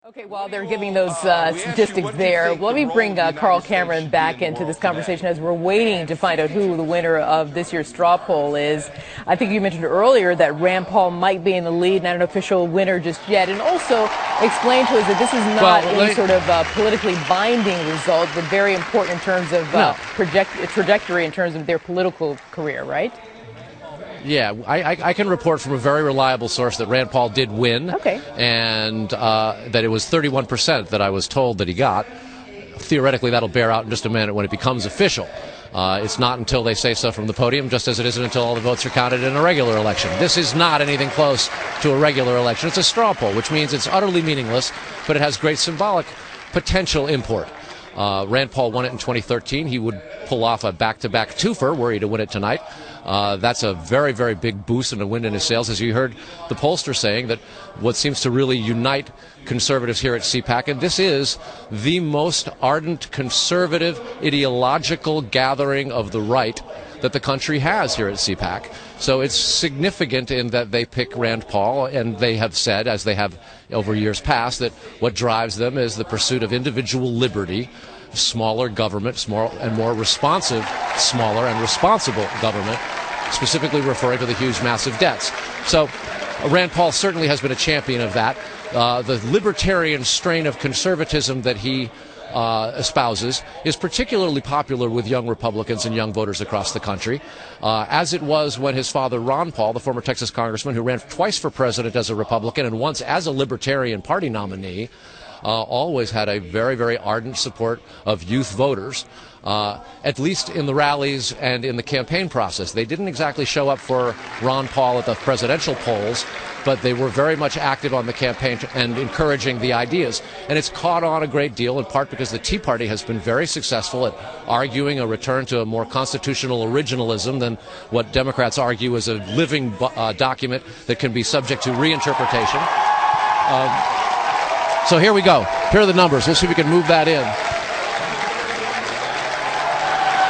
Okay, while they're giving those statistics there, let me bring Carl Cameron back into this conversation as we're waiting to find out who the winner of this year's straw poll is. I think you mentioned earlier that Rand Paul might be in the lead, not an official winner just yet, and also explain to us that this is not any sort of politically binding result, but very important in terms of trajectory in terms of their political career, right? Yeah, I can report from a very reliable source that Rand Paul did win, and that it was 31% that I was told that he got. Theoretically, that'll bear out in just a minute when it becomes official. It's not until they say so from the podium, just as it isn't until all the votes are counted in a regular election. This is not anything close to a regular election. It's a straw poll, which means it's utterly meaningless, but it has great symbolic potential import. Rand Paul won it in 2013. He would pull off a back-to-back twofer were he to win it tonight. That's a very, very big boost and a win in his sales, as you heard the pollster saying, that what seems to really unite conservatives here at CPAC, and this is the most ardent conservative ideological gathering of the right that the country has here at CPAC. So it's significant in that they pick Rand Paul, and they have said, as they have over years past, that what drives them is the pursuit of individual liberty, smaller government, smaller and responsible government, specifically referring to the huge, massive debts. So Rand Paul certainly has been a champion of that. The libertarian strain of conservatism that he espouses is particularly popular with young Republicans and young voters across the country, as it was when his father, Ron Paul, the former Texas congressman who ran twice for president as a Republican and once as a Libertarian Party nominee, always had a very, very ardent support of youth voters, at least in the rallies and in the campaign process. They didn't exactly show up for Ron Paul at the presidential polls, but they were very much active on the campaign and encouraging the ideas. And it's caught on a great deal, in part because the Tea Party has been very successful at arguing a return to a more constitutional originalism than what Democrats argue is a living document that can be subject to reinterpretation. So here we go. Here are the numbers. We'll see if we can move that in.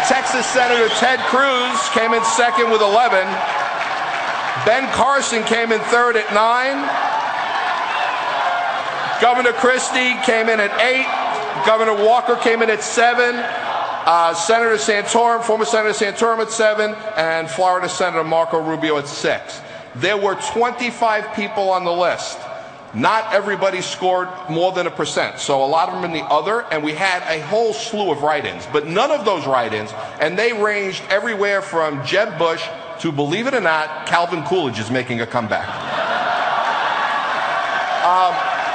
Texas Senator Ted Cruz came in second with 11. Ben Carson came in third at 9. Governor Christie came in at 8. Governor Walker came in at 7. Senator Santorum, former Senator Santorum at 7. And Florida Senator Marco Rubio at 6. There were 25 people on the list. Not everybody scored more than 1%, so a lot of them in the other, and we had a whole slew of write-ins, but none of those write-ins, and they ranged everywhere from Jeb Bush to, believe it or not, Calvin Coolidge is making a comeback.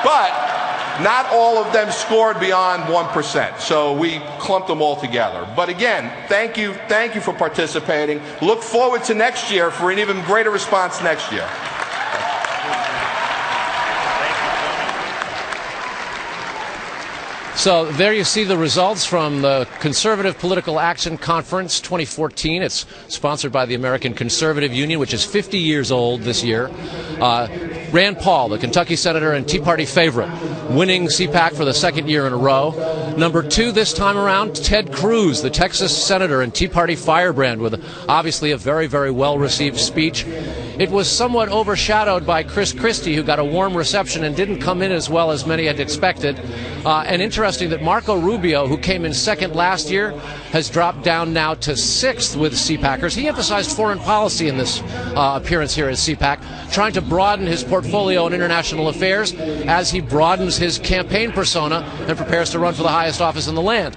But not all of them scored beyond 1%, so we clumped them all together. But again, thank you for participating. Look forward to next year for an even greater response next year. So there you see the results from the Conservative Political Action Conference 2014. It's sponsored by the American Conservative Union, which is 50 years old this year. Rand Paul, the Kentucky senator and Tea Party favorite, winning CPAC for the second year in a row. Number 2 this time around, Ted Cruz, the Texas senator and Tea Party firebrand, with obviously a very, very well-received speech. It was somewhat overshadowed by Chris Christie, who got a warm reception and didn't come in as well as many had expected. And interesting that Marco Rubio, who came in second last year, has dropped down now to 6th with CPACers. He emphasized foreign policy in this appearance here at CPAC, trying to broaden his portfolio in international affairs as he broadens his campaign persona and prepares to run for the highest office in the land.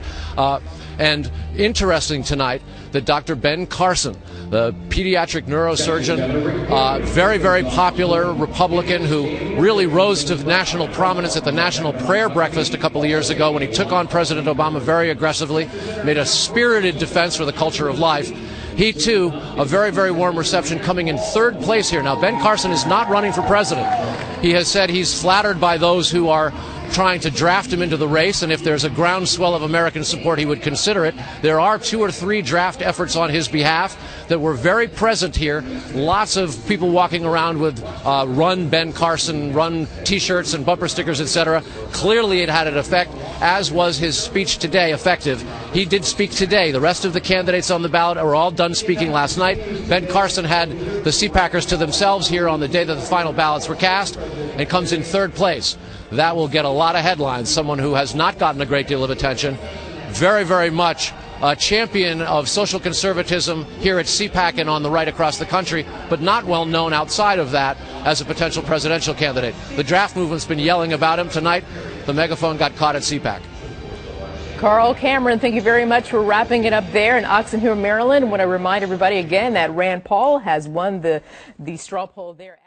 And interesting tonight that Dr. Ben Carson, the pediatric neurosurgeon, very, very popular Republican who really rose to national prominence at the National Prayer Breakfast a couple of years ago when he took on President Obama very aggressively, made a spirited defense for the culture of life. He, too, a very, very warm reception, coming in 3rd place here. Now, Ben Carson is not running for president. He has said he's flattered by those who are trying to draft him into the race, and if there's a groundswell of American support, he would consider it. There are 2 or 3 draft efforts on his behalf that were very present here. Lots of people walking around with Run Ben Carson, Run T-shirts and bumper stickers, etc. Clearly it had an effect, as was his speech today effective. He did speak today. The rest of the candidates on the ballot were all done speaking last night. Ben Carson had the CPACers to themselves here on the day that the final ballots were cast and comes in 3rd place. that will get a lot of headlines. Someone who has not gotten a great deal of attention, very, very much a champion of social conservatism here at CPAC and on the right across the country, but not well known outside of that as a potential presidential candidate. The draft movement's been yelling about him tonight. The megaphone got caught at CPAC. Carl Cameron, thank you very much for wrapping it up there in Oxenham, Maryland. I want to remind everybody again that Rand Paul has won the straw poll there.